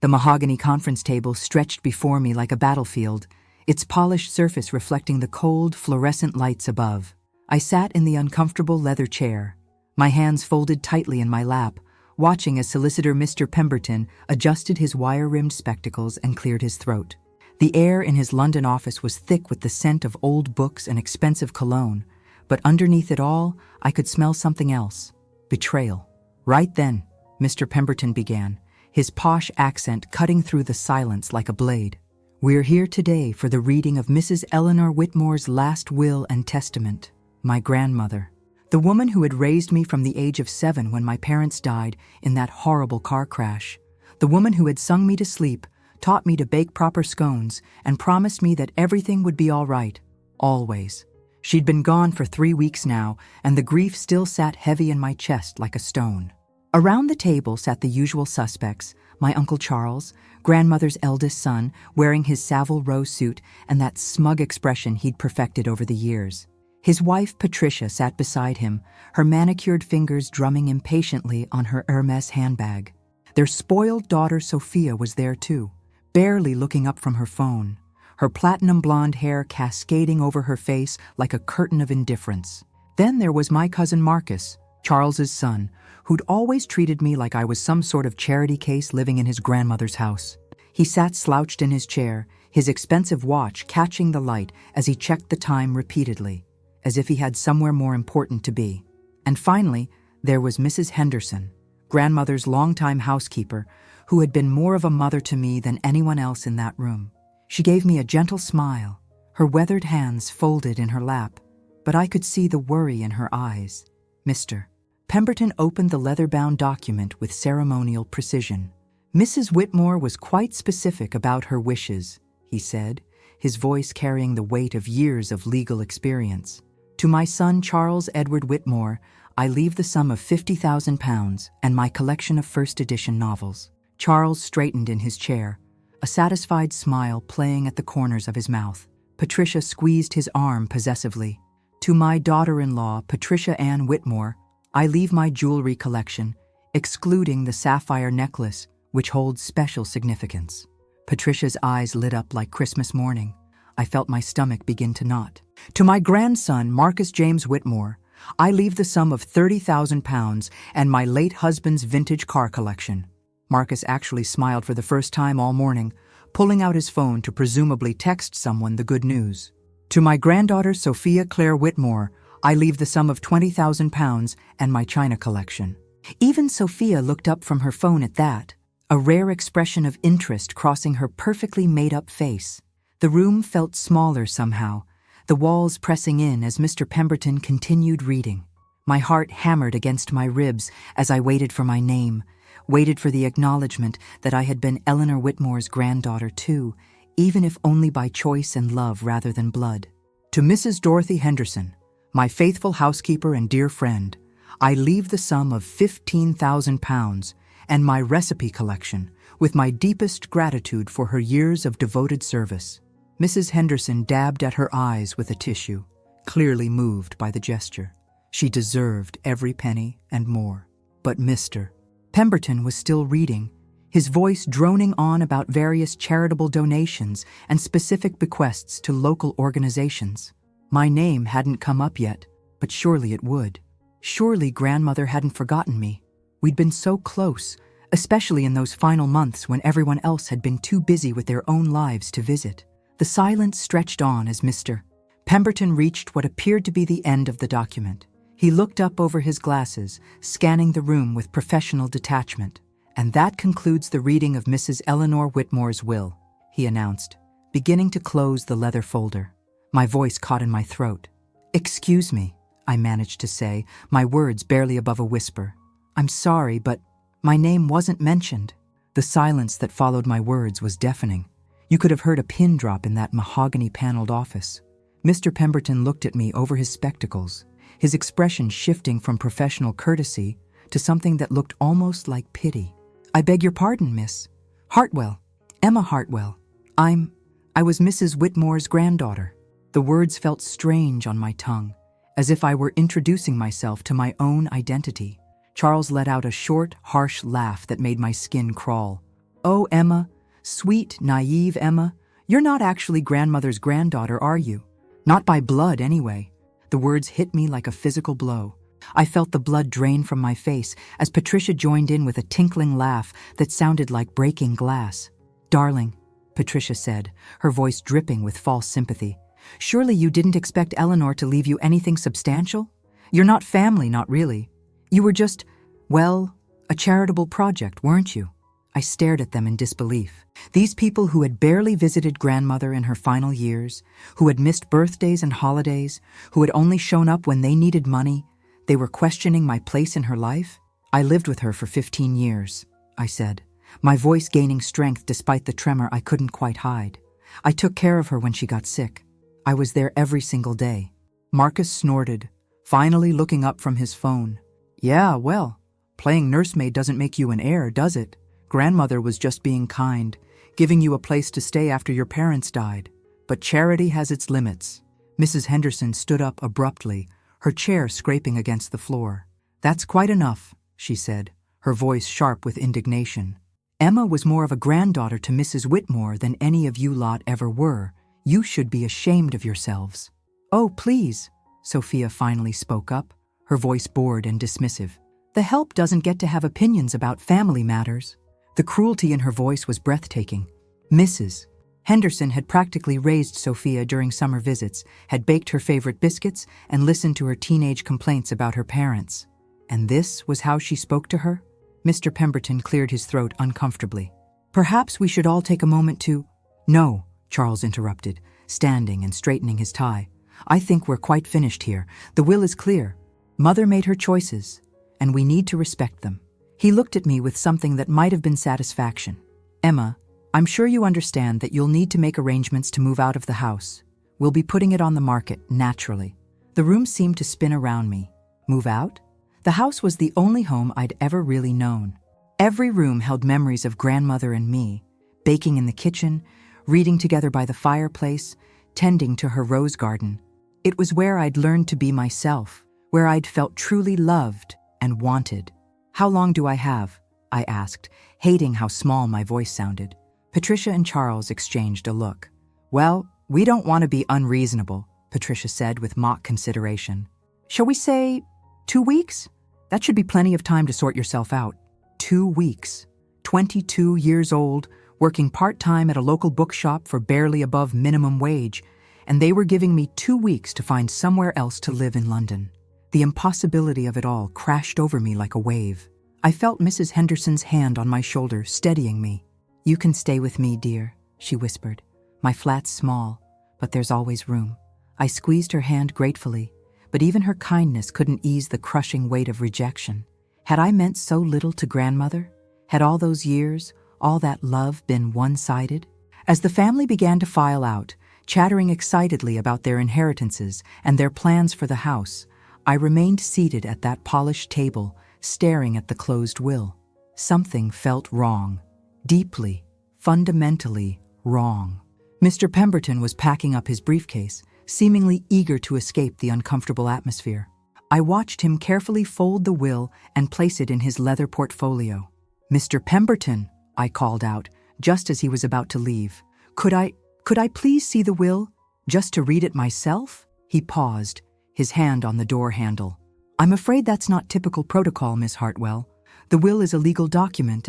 The mahogany conference table stretched before me like a battlefield, its polished surface reflecting the cold, fluorescent lights above. I sat in the uncomfortable leather chair, my hands folded tightly in my lap, watching as Solicitor Mr. Pemberton adjusted his wire-rimmed spectacles and cleared his throat. The air in his London office was thick with the scent of old books and expensive cologne, but underneath it all, I could smell something else: betrayal. Right then, Mr. Pemberton began, his posh accent cutting through the silence like a blade. "We're here today for the reading of Mrs. Eleanor Whitmore's last will and testament. My grandmother, the woman who had raised me from the age of 7 when my parents died in that horrible car crash, the woman who had sung me to sleep, taught me to bake proper scones, and promised me that everything would be all right, always. She'd been gone for 3 weeks now, and the grief still sat heavy in my chest like a stone." Around the table sat the usual suspects: my Uncle Charles, grandmother's eldest son, wearing his Savile Row suit and that smug expression he'd perfected over the years. His wife, Patricia, sat beside him, her manicured fingers drumming impatiently on her Hermes handbag. Their spoiled daughter, Sophia, was there too, barely looking up from her phone, her platinum blonde hair cascading over her face like a curtain of indifference. Then there was my cousin Marcus, Charles's son, who'd always treated me like I was some sort of charity case living in his grandmother's house. He sat slouched in his chair, his expensive watch catching the light as he checked the time repeatedly, as if he had somewhere more important to be. And finally, there was Mrs. Henderson, grandmother's longtime housekeeper, who had been more of a mother to me than anyone else in that room. She gave me a gentle smile, her weathered hands folded in her lap, but I could see the worry in her eyes. Mr. Pemberton opened the leather-bound document with ceremonial precision. "Mrs. Whitmore was quite specific about her wishes," he said, his voice carrying the weight of years of legal experience. "To my son Charles Edward Whitmore, I leave the sum of £50,000 and my collection of first edition novels." Charles straightened in his chair, a satisfied smile playing at the corners of his mouth. Patricia squeezed his arm possessively. "To my daughter-in-law, Patricia Ann Whitmore, I leave my jewelry collection, excluding the sapphire necklace, which holds special significance." Patricia's eyes lit up like Christmas morning. I felt my stomach begin to knot. "To my grandson, Marcus James Whitmore, I leave the sum of £30,000 and my late husband's vintage car collection." Marcus actually smiled for the first time all morning, pulling out his phone to presumably text someone the good news. "To my granddaughter, Sophia Claire Whitmore, I leave the sum of £20,000 and my china collection." Even Sophia looked up from her phone at that, a rare expression of interest crossing her perfectly made-up face. The room felt smaller somehow, the walls pressing in as Mr. Pemberton continued reading. My heart hammered against my ribs as I waited for my name, waited for the acknowledgement that I had been Eleanor Whitmore's granddaughter too, even if only by choice and love rather than blood. "To Mrs. Dorothy Henderson, my faithful housekeeper and dear friend, I leave the sum of £15,000 and my recipe collection, with my deepest gratitude for her years of devoted service." Mrs. Henderson dabbed at her eyes with a tissue, clearly moved by the gesture. She deserved every penny and more. But Mr. Pemberton was still reading, his voice droning on about various charitable donations and specific bequests to local organizations. My name hadn't come up yet, but surely it would. Surely grandmother hadn't forgotten me. We'd been so close, especially in those final months when everyone else had been too busy with their own lives to visit. The silence stretched on as Mr. Pemberton reached what appeared to be the end of the document. He looked up over his glasses, scanning the room with professional detachment. "And that concludes the reading of Mrs. Eleanor Whitmore's will," he announced, beginning to close the leather folder. My voice caught in my throat. "Excuse me," I managed to say, my words barely above a whisper. "I'm sorry, but my name wasn't mentioned." The silence that followed my words was deafening. You could have heard a pin drop in that mahogany-paneled office. Mr. Pemberton looked at me over his spectacles, his expression shifting from professional courtesy to something that looked almost like pity. "I beg your pardon, Miss Hartwell. Emma Hartwell. I was Mrs. Whitmore's granddaughter." The words felt strange on my tongue, as if I were introducing myself to my own identity. Charles let out a short, harsh laugh that made my skin crawl. Oh, Emma, sweet, naive Emma, you're not actually grandmother's granddaughter, are you? Not by blood, anyway. The words hit me like a physical blow. I felt the blood drain from my face as Patricia joined in with a tinkling laugh that sounded like breaking glass. Darling, Patricia said, her voice dripping with false sympathy. Surely you didn't expect Eleanor to leave you anything substantial? You're not family, not really. You were just, well, a charitable project, weren't you? I stared at them in disbelief. These people who had barely visited grandmother in her final years, who had missed birthdays and holidays, who had only shown up when they needed money, they were questioning my place in her life? I lived with her for 15 years, I said, my voice gaining strength despite the tremor I couldn't quite hide. I took care of her when she got sick. I was there every single day. Marcus snorted, finally looking up from his phone. Yeah, well, playing nursemaid doesn't make you an heir, does it? Grandmother was just being kind, giving you a place to stay after your parents died. But charity has its limits. Mrs. Henderson stood up abruptly, her chair scraping against the floor. That's quite enough, she said, her voice sharp with indignation. Emma was more of a granddaughter to Mrs. Whitmore than any of you lot ever were. You should be ashamed of yourselves. Oh, please, Sophia finally spoke up, her voice bored and dismissive. The help doesn't get to have opinions about family matters. The cruelty in her voice was breathtaking. Mrs. Henderson had practically raised Sophia during summer visits, had baked her favorite biscuits, and listened to her teenage complaints about her parents. And this was how she spoke to her? Mr. Pemberton cleared his throat uncomfortably. Perhaps we should all take a moment to— No, Charles interrupted, standing and straightening his tie. I think we're quite finished here. The will is clear. Mother made her choices, and we need to respect them. He looked at me with something that might have been satisfaction. Emma, I'm sure you understand that you'll need to make arrangements to move out of the house. We'll be putting it on the market, naturally. The room seemed to spin around me. Move out? The house was the only home I'd ever really known. Every room held memories of grandmother and me, baking in the kitchen, reading together by the fireplace, tending to her rose garden. It was where I'd learned to be myself, where I'd felt truly loved and wanted. How long do I have? I asked, hating how small my voice sounded. Patricia and Charles exchanged a look. Well, we don't want to be unreasonable, Patricia said with mock consideration. Shall we say 2 weeks? That should be plenty of time to sort yourself out. 2 weeks. 22 years old, working part-time at a local bookshop for barely above minimum wage, and they were giving me 2 weeks to find somewhere else to live in London. The impossibility of it all crashed over me like a wave. I felt Mrs. Henderson's hand on my shoulder, steadying me. You can stay with me, dear, she whispered. My flat's small, but there's always room. I squeezed her hand gratefully, but even her kindness couldn't ease the crushing weight of rejection. Had I meant so little to grandmother? Had all those years, all that love been one-sided? As the family began to file out, chattering excitedly about their inheritances and their plans for the house, I remained seated at that polished table, staring at the closed will. Something felt wrong. Deeply, fundamentally wrong. Mr. Pemberton was packing up his briefcase, seemingly eager to escape the uncomfortable atmosphere. I watched him carefully fold the will and place it in his leather portfolio. Mr. Pemberton, I called out, just as he was about to leave. Could I please see the will, just to read it myself? He paused, his hand on the door handle. I'm afraid that's not typical protocol, Miss Hartwell. The will is a legal document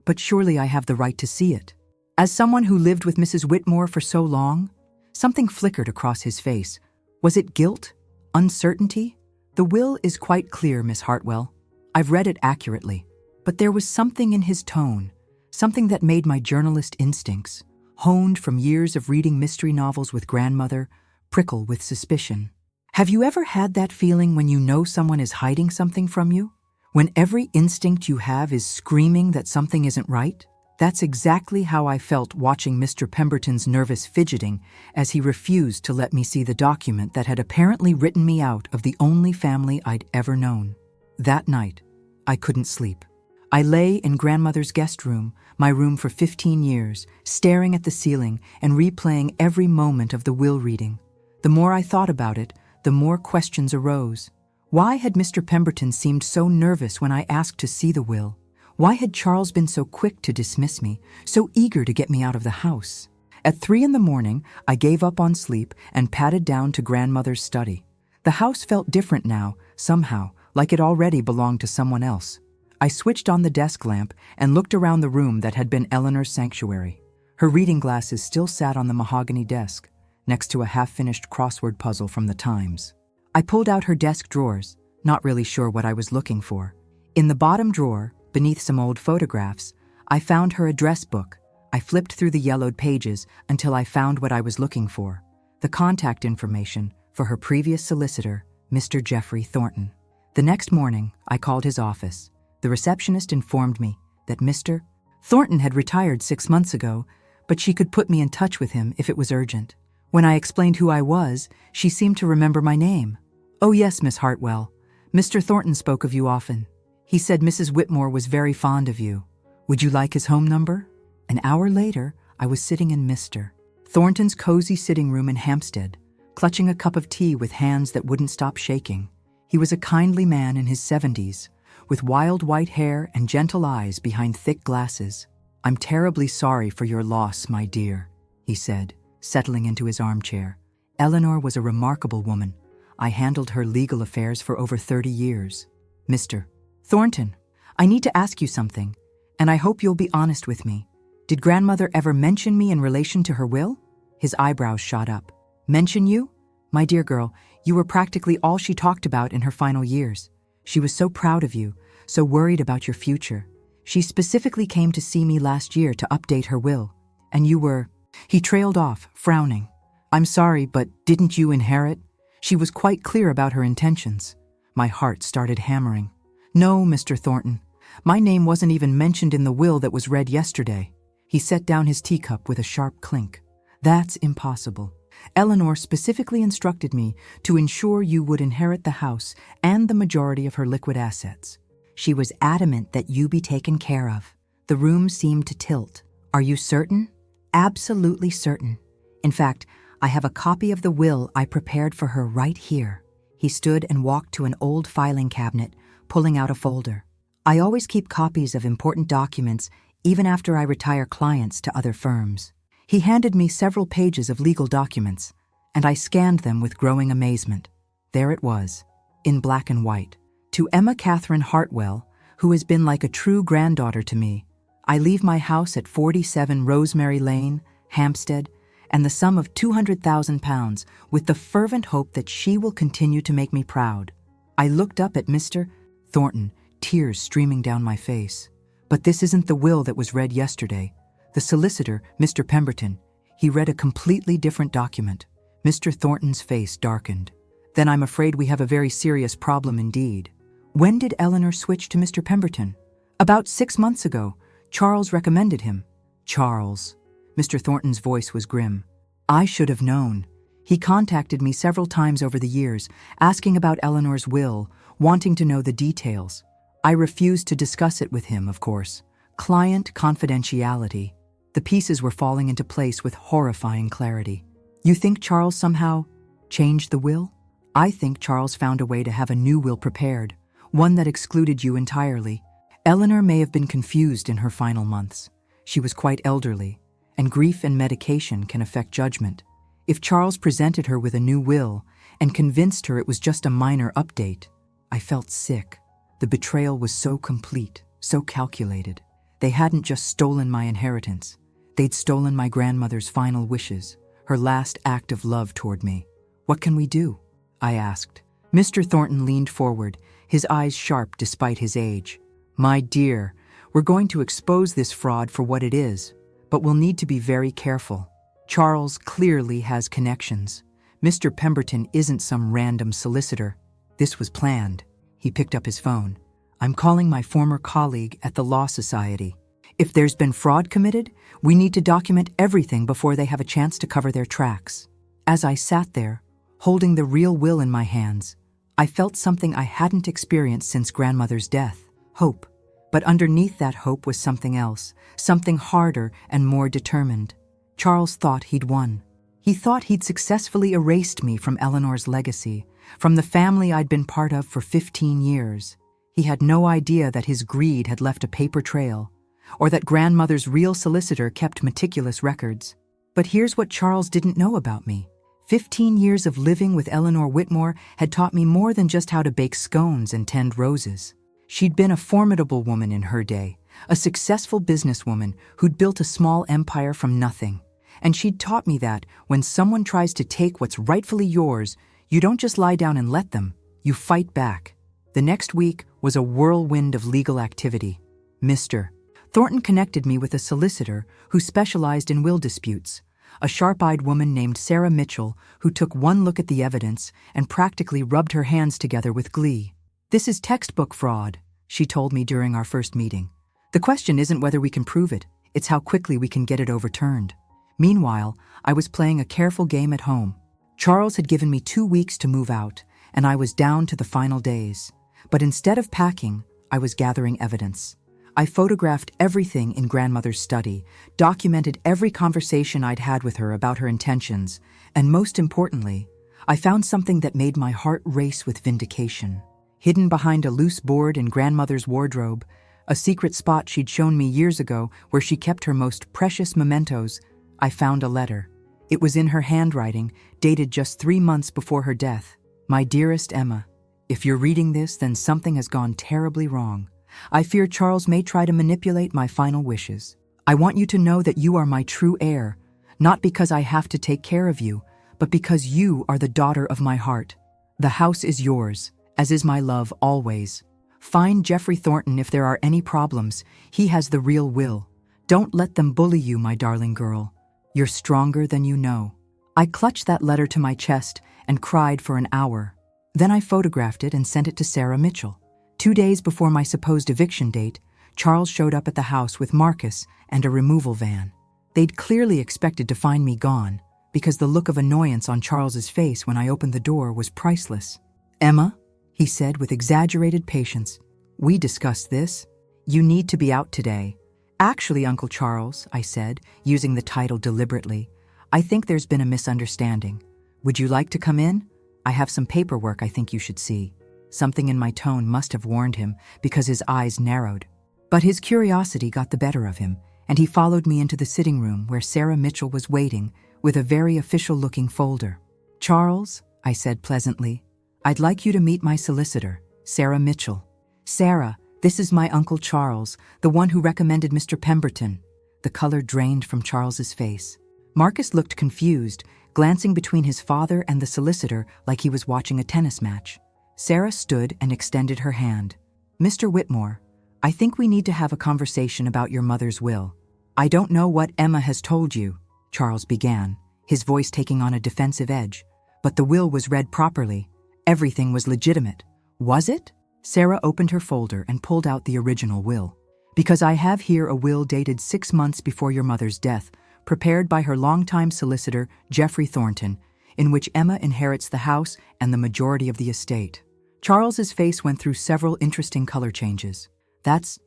but surely I have the right to see it. As someone who lived with Mrs. Whitmore for so long, something flickered across his face. Was it guilt? Uncertainty? The will is quite clear, Miss Hartwell. I've read it accurately. But there was something in his tone, something that made my journalist instincts, honed from years of reading mystery novels with grandmother, prickle with suspicion. Have you ever had that feeling when you know someone is hiding something from you? When every instinct you have is screaming that something isn't right? That's exactly how I felt watching Mr. Pemberton's nervous fidgeting as he refused to let me see the document that had apparently written me out of the only family I'd ever known. That night, I couldn't sleep. I lay in grandmother's guest room, my room for 15 years, staring at the ceiling and replaying every moment of the will reading. The more I thought about it, the more questions arose. Why had Mr. Pemberton seemed so nervous when I asked to see the will? Why had Charles been so quick to dismiss me, so eager to get me out of the house? At 3 in the morning, I gave up on sleep and padded down to grandmother's study. The house felt different now, somehow, like it already belonged to someone else. I switched on the desk lamp and looked around the room that had been Eleanor's sanctuary. Her reading glasses still sat on the mahogany desk, next to a half-finished crossword puzzle from the Times. I pulled out her desk drawers, not really sure what I was looking for. In the bottom drawer, beneath some old photographs, I found her address book. I flipped through the yellowed pages until I found what I was looking for, the contact information for her previous solicitor, Mr. Geoffrey Thornton. The next morning, I called his office. The receptionist informed me that Mr. Thornton had retired 6 months ago, but she could put me in touch with him if it was urgent. When I explained who I was, she seemed to remember my name. "Oh yes, Miss Hartwell. Mr. Thornton spoke of you often. He said Mrs. Whitmore was very fond of you. Would you like his home number?" An hour later, I was sitting in Mr. Thornton's cozy sitting room in Hampstead, clutching a cup of tea with hands that wouldn't stop shaking. He was a kindly man in his 70s, with wild white hair and gentle eyes behind thick glasses. "I'm terribly sorry for your loss, my dear," he said, settling into his armchair. "Eleanor was a remarkable woman. I handled her legal affairs for over 30 years. Mr. Thornton, I need to ask you something, and I hope you'll be honest with me. Did grandmother ever mention me in relation to her will?" His eyebrows shot up. "Mention you? My dear girl, you were practically all she talked about in her final years. She was so proud of you, so worried about your future. She specifically came to see me last year to update her will, and you were—" He trailed off, frowning. "I'm sorry, but didn't you inherit? She was quite clear about her intentions." My heart started hammering. "No, Mr. Thornton. My name wasn't even mentioned in the will that was read yesterday." He set down his teacup with a sharp clink. "That's impossible. Eleanor specifically instructed me to ensure you would inherit the house and the majority of her liquid assets. She was adamant that you be taken care of." The room seemed to tilt. "Are you certain?" "Absolutely certain. In fact, I have a copy of the will I prepared for her right here." He stood and walked to an old filing cabinet, pulling out a folder. "I always keep copies of important documents even after I retire clients to other firms." He handed me several pages of legal documents, and I scanned them with growing amazement. There it was, in black and white. "To Emma Catherine Hartwell, who has been like a true granddaughter to me, I leave my house at 47 Rosemary Lane, Hampstead, and the sum of £200,000 with the fervent hope that she will continue to make me proud." I looked up at Mr. Thornton, tears streaming down my face. "But this isn't the will that was read yesterday. The solicitor, Mr. Pemberton, he read a completely different document." Mr. Thornton's face darkened. "Then I'm afraid we have a very serious problem indeed." "When did Eleanor switch to Mr. Pemberton?" "About 6 months ago. Charles recommended him." "Charles." Mr. Thornton's voice was grim. "I should have known. He contacted me several times over the years, asking about Eleanor's will, wanting to know the details. I refused to discuss it with him, of course. Client confidentiality." The pieces were falling into place with horrifying clarity. "You think Charles somehow changed the will?" "I think Charles found a way to have a new will prepared, one that excluded you entirely. Eleanor may have been confused in her final months. She was quite elderly, and grief and medication can affect judgment. If Charles presented her with a new will and convinced her it was just a minor update—" I felt sick. The betrayal was so complete, so calculated. They hadn't just stolen my inheritance. They'd stolen my grandmother's final wishes, her last act of love toward me. "What can we do?" I asked. Mr. Thornton leaned forward, his eyes sharp despite his age. "My dear, we're going to expose this fraud for what it is, but we'll need to be very careful. Charles clearly has connections. Mr. Pemberton isn't some random solicitor. This was planned." He picked up his phone. "I'm calling my former colleague at the Law Society. If there's been fraud committed, we need to document everything before they have a chance to cover their tracks." As I sat there, holding the real will in my hands, I felt something I hadn't experienced since grandmother's death: hope. But underneath that hope was something else, something harder and more determined. Charles thought he'd won. He thought he'd successfully erased me from Eleanor's legacy, from the family I'd been part of for 15 years. He had no idea that his greed had left a paper trail, or that grandmother's real solicitor kept meticulous records. But here's what Charles didn't know about me. 15 years of living with Eleanor Whitmore had taught me more than just how to bake scones and tend roses. She'd been a formidable woman in her day, a successful businesswoman who'd built a small empire from nothing. And she'd taught me that when someone tries to take what's rightfully yours, you don't just lie down and let them, you fight back. The next week was a whirlwind of legal activity. Mr. Thornton connected me with a solicitor who specialized in will disputes, a sharp-eyed woman named Sarah Mitchell who took one look at the evidence and practically rubbed her hands together with glee. "This is textbook fraud," she told me during our first meeting. "The question isn't whether we can prove it, it's how quickly we can get it overturned." Meanwhile, I was playing a careful game at home. Charles had given me 2 weeks to move out, and I was down to the final days. But instead of packing, I was gathering evidence. I photographed everything in grandmother's study, documented every conversation I'd had with her about her intentions, and most importantly, I found something that made my heart race with vindication. Hidden behind a loose board in grandmother's wardrobe, a secret spot she'd shown me years ago where she kept her most precious mementos, I found a letter. It was in her handwriting, dated just 3 months before her death. "My dearest Emma, if you're reading this, then something has gone terribly wrong. I fear Charles may try to manipulate my final wishes. I want you to know that you are my true heir, not because I have to take care of you, but because you are the daughter of my heart. The house is yours, as is my love always. Find Jeffrey Thornton if there are any problems. He has the real will. Don't let them bully you, my darling girl. You're stronger than you know." I clutched that letter to my chest and cried for an hour. Then I photographed it and sent it to Sarah Mitchell. 2 days before my supposed eviction date, Charles showed up at the house with Marcus and a removal van. They'd clearly expected to find me gone, because the look of annoyance on Charles's face when I opened the door was priceless. "Emma," he said with exaggerated patience, "we discussed this. You need to be out today." "Actually, Uncle Charles," I said, using the title deliberately, "I think there's been a misunderstanding. Would you like to come in? I have some paperwork I think you should see." Something in my tone must have warned him, because his eyes narrowed. But his curiosity got the better of him, and he followed me into the sitting room where Sarah Mitchell was waiting with a very official-looking folder. "Charles," I said pleasantly, "I'd like you to meet my solicitor, Sarah Mitchell." "Sarah, this is my Uncle Charles, the one who recommended Mr. Pemberton." The color drained from Charles's face. Marcus looked confused, glancing between his father and the solicitor like he was watching a tennis match. Sarah stood and extended her hand. "Mr. Whitmore, I think we need to have a conversation about your mother's will. I don't know what Emma has told you," Charles began, his voice taking on a defensive edge. "But the will was read properly. Everything was legitimate." "Was it?" Sarah opened her folder and pulled out the original will. "Because I have here a will dated 6 months before your mother's death, prepared by her longtime solicitor, Jeffrey Thornton, in which Emma inherits the house and the majority of the estate." Charles's face went through several interesting color changes. That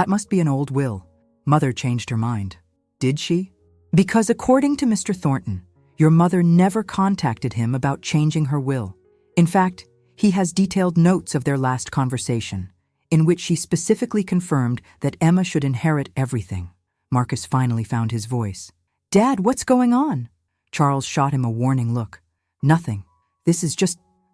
must be an old will. Mother changed her mind." "Did she?" "Because according to Mr. Thornton, your mother never contacted him about changing her will. In fact, he has detailed notes of their last conversation, in which she specifically confirmed that Emma should inherit everything." Marcus finally found his voice. "Dad, what's going on?" Charles shot him a warning look. "Nothing.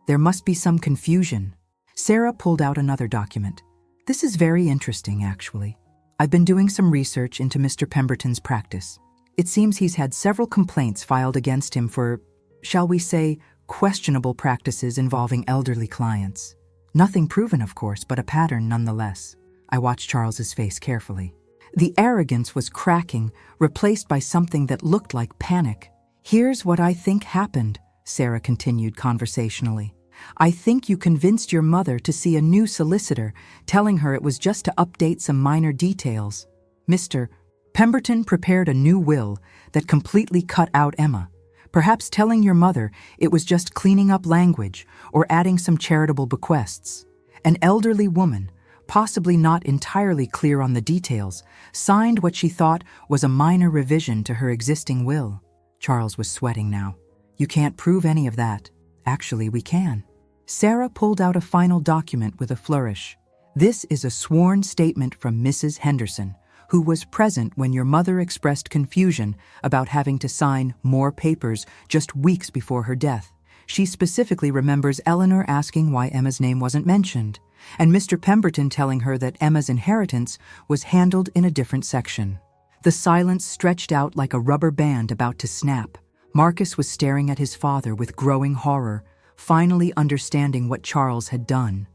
There must be some confusion." Sarah pulled out another document. "This is very interesting, actually. I've been doing some research into Mr. Pemberton's practice. It seems he's had several complaints filed against him for, shall we say, questionable practices involving elderly clients. Nothing proven, of course, but a pattern nonetheless." I watched Charles's face carefully. The arrogance was cracking, replaced by something that looked like panic. "Here's what I think happened," Sarah continued conversationally. "I think you convinced your mother to see a new solicitor, telling her it was just to update some minor details. Mr. Pemberton prepared a new will that completely cut out Emma, perhaps telling your mother it was just cleaning up language or adding some charitable bequests. An elderly woman, possibly not entirely clear on the details, signed what she thought was a minor revision to her existing will." Charles was sweating now. "You can't prove any of that." "Actually, we can." Sarah pulled out a final document with a flourish. This is a sworn statement from Mrs. Henderson, who was present when your mother expressed confusion about having to sign more papers just weeks before her death. She specifically remembers Eleanor asking why Emma's name wasn't mentioned, and Mr. Pemberton telling her that Emma's inheritance was handled in a different section. The silence stretched out like a rubber band about to snap. Marcus was staring at his father with growing horror, finally understanding what Charles had done.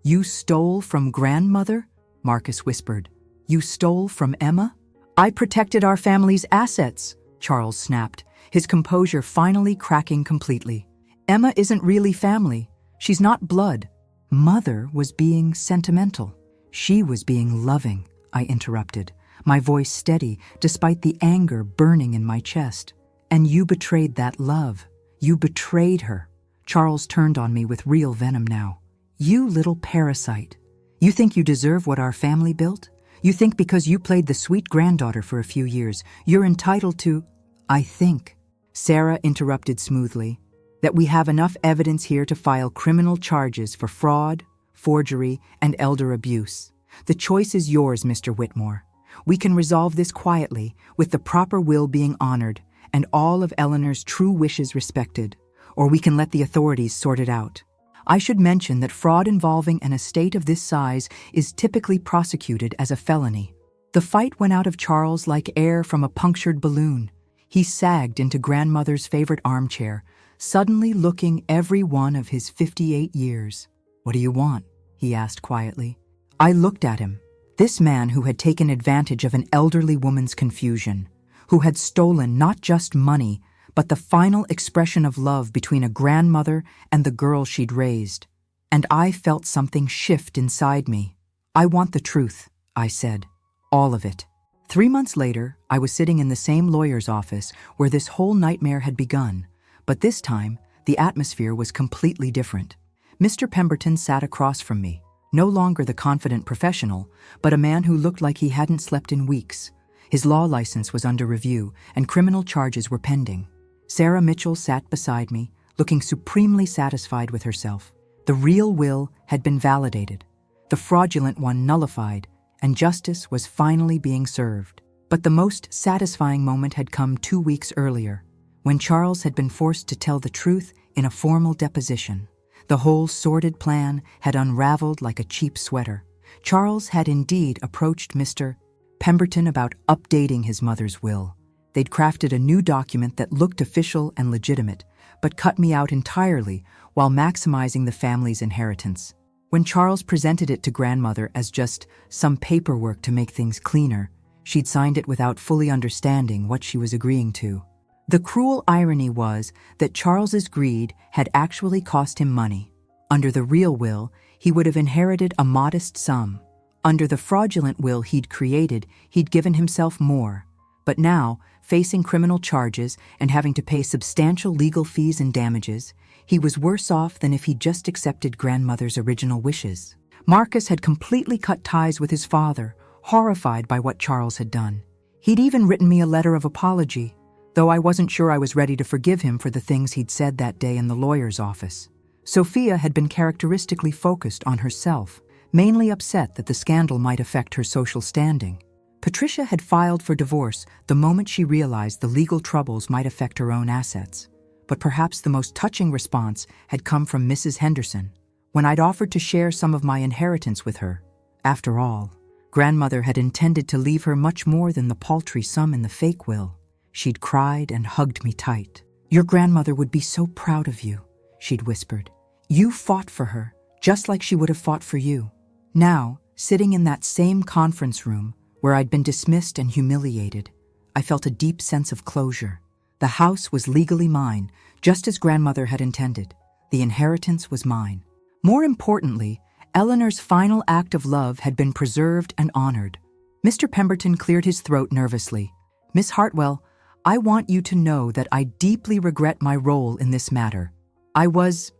You stole from grandmother? Marcus whispered. You stole from Emma? I protected our family's assets, Charles snapped, his composure finally cracking completely. Emma isn't really family. She's not blood. Mother was being sentimental. She was being loving, I interrupted, my voice steady despite the anger burning in my chest. And you betrayed that love. You betrayed her. Charles turned on me with real venom now. You little parasite. You think you deserve what our family built? You think because you played the sweet granddaughter for a few years, you're entitled to— I think, Sarah interrupted smoothly, that we have enough evidence here to file criminal charges for fraud, forgery, and elder abuse. The choice is yours, Mr. Whitmore. We can resolve this quietly, with the proper will being honored, and all of Eleanor's true wishes respected, or we can let the authorities sort it out. I should mention that fraud involving an estate of this size is typically prosecuted as a felony. The fight went out of Charles like air from a punctured balloon. He sagged into grandmother's favorite armchair, suddenly looking every one of his 58 years. What do you want? He asked quietly. I looked at him. This man who had taken advantage of an elderly woman's confusion, who had stolen not just money, but the final expression of love between a grandmother and the girl she'd raised. And I felt something shift inside me. I want the truth, I said. All of it. 3 months later, I was sitting in the same lawyer's office where this whole nightmare had begun, but this time, the atmosphere was completely different. Mr. Pemberton sat across from me, no longer the confident professional, but a man who looked like he hadn't slept in weeks. His law license was under review, and criminal charges were pending. Sarah Mitchell sat beside me, looking supremely satisfied with herself. The real will had been validated, the fraudulent one nullified, and justice was finally being served. But the most satisfying moment had come 2 weeks earlier, when Charles had been forced to tell the truth in a formal deposition. The whole sordid plan had unraveled like a cheap sweater. Charles had indeed approached Mr. Pemberton about updating his mother's will. They'd crafted a new document that looked official and legitimate, but cut me out entirely while maximizing the family's inheritance. When Charles presented it to grandmother as just some paperwork to make things cleaner, she'd signed it without fully understanding what she was agreeing to. The cruel irony was that Charles's greed had actually cost him money. Under the real will, he would have inherited a modest sum. Under the fraudulent will he'd created, he'd given himself more. But now, facing criminal charges and having to pay substantial legal fees and damages, he was worse off than if he'd just accepted grandmother's original wishes. Marcus had completely cut ties with his father, horrified by what Charles had done. He'd even written me a letter of apology, though I wasn't sure I was ready to forgive him for the things he'd said that day in the lawyer's office. Sophia had been characteristically focused on herself, mainly upset that the scandal might affect her social standing. Patricia had filed for divorce the moment she realized the legal troubles might affect her own assets. But perhaps the most touching response had come from Mrs. Henderson, when I'd offered to share some of my inheritance with her. After all, grandmother had intended to leave her much more than the paltry sum in the fake will. She'd cried and hugged me tight. Your grandmother would be so proud of you, she'd whispered. You fought for her, just like she would have fought for you. Now, sitting in that same conference room, where I'd been dismissed and humiliated, I felt a deep sense of closure. The house was legally mine, just as grandmother had intended. The inheritance was mine. More importantly, Eleanor's final act of love had been preserved and honored. Mr. Pemberton cleared his throat nervously. Miss Hartwell, I want you to know that I deeply regret my role in this matter. I was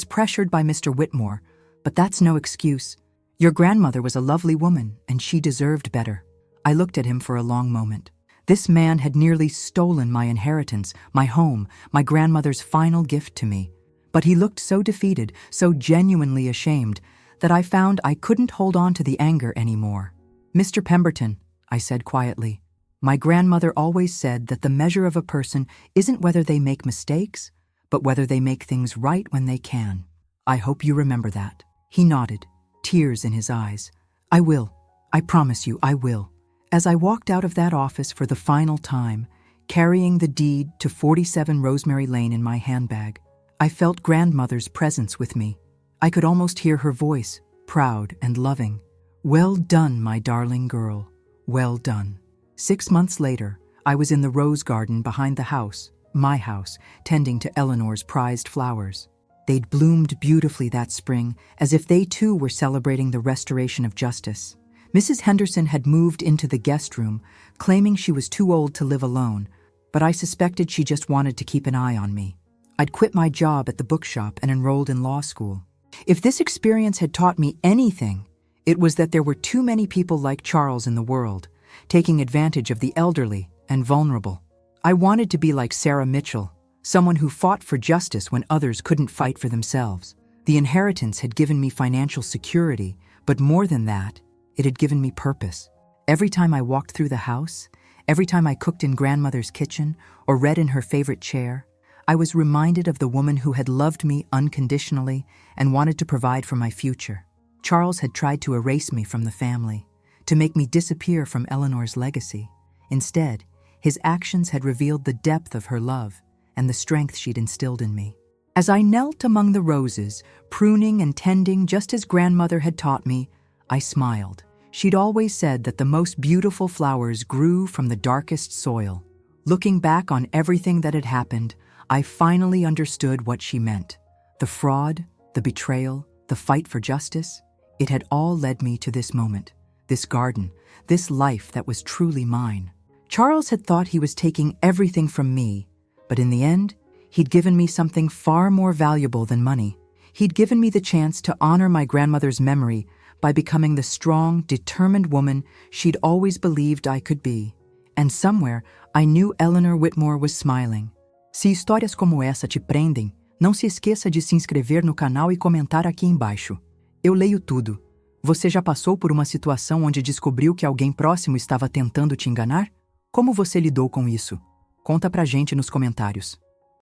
pressured by Mr. Whitmore, but that's no excuse. Your grandmother was a lovely woman, and she deserved better. I looked at him for a long moment. This man had nearly stolen my inheritance, my home, my grandmother's final gift to me. But he looked so defeated, so genuinely ashamed, that I found I couldn't hold on to the anger anymore. "Mr. Pemberton," I said quietly, "my grandmother always said that the measure of a person isn't whether they make mistakes, but whether they make things right when they can. I hope you remember that." He nodded, tears in his eyes. "I will. I promise you, I will." As I walked out of that office for the final time, carrying the deed to 47 Rosemary Lane in my handbag, I felt grandmother's presence with me. I could almost hear her voice, proud and loving. "Well done, my darling girl. Well done." 6 months later, I was in the rose garden behind the house, my house, tending to Eleanor's prized flowers. They'd bloomed beautifully that spring, as if they too were celebrating the restoration of justice. Mrs. Henderson had moved into the guest room, claiming she was too old to live alone, but I suspected she just wanted to keep an eye on me. I'd quit my job at the bookshop and enrolled in law school. If this experience had taught me anything, it was that there were too many people like Charles in the world, taking advantage of the elderly and vulnerable. I wanted to be like Sarah Mitchell, someone who fought for justice when others couldn't fight for themselves. The inheritance had given me financial security, but more than that, it had given me purpose. Every time I walked through the house, every time I cooked in grandmother's kitchen or read in her favorite chair, I was reminded of the woman who had loved me unconditionally and wanted to provide for my future. Charles had tried to erase me from the family, to make me disappear from Eleanor's legacy. Instead, his actions had revealed the depth of her love and the strength she'd instilled in me. As I knelt among the roses, pruning and tending just as grandmother had taught me, I smiled. She'd always said that the most beautiful flowers grew from the darkest soil. Looking back on everything that had happened, I finally understood what she meant. The fraud, the betrayal, the fight for justice, it had all led me to this moment, this garden, this life that was truly mine. Charles had thought he was taking everything from me, but in the end, he'd given me something far more valuable than money. He'd given me the chance to honor my grandmother's memory by becoming the strong, determined woman she'd always believed I could be. And somewhere, I knew Eleanor Whitmore was smiling. Se histórias como essa te prendem, não se esqueça de se inscrever no canal e comentar aqui embaixo. Eu leio tudo. Você já passou por uma situação onde descobriu que alguém próximo estava tentando te enganar? Como você lidou com isso? Conta pra gente nos comentários.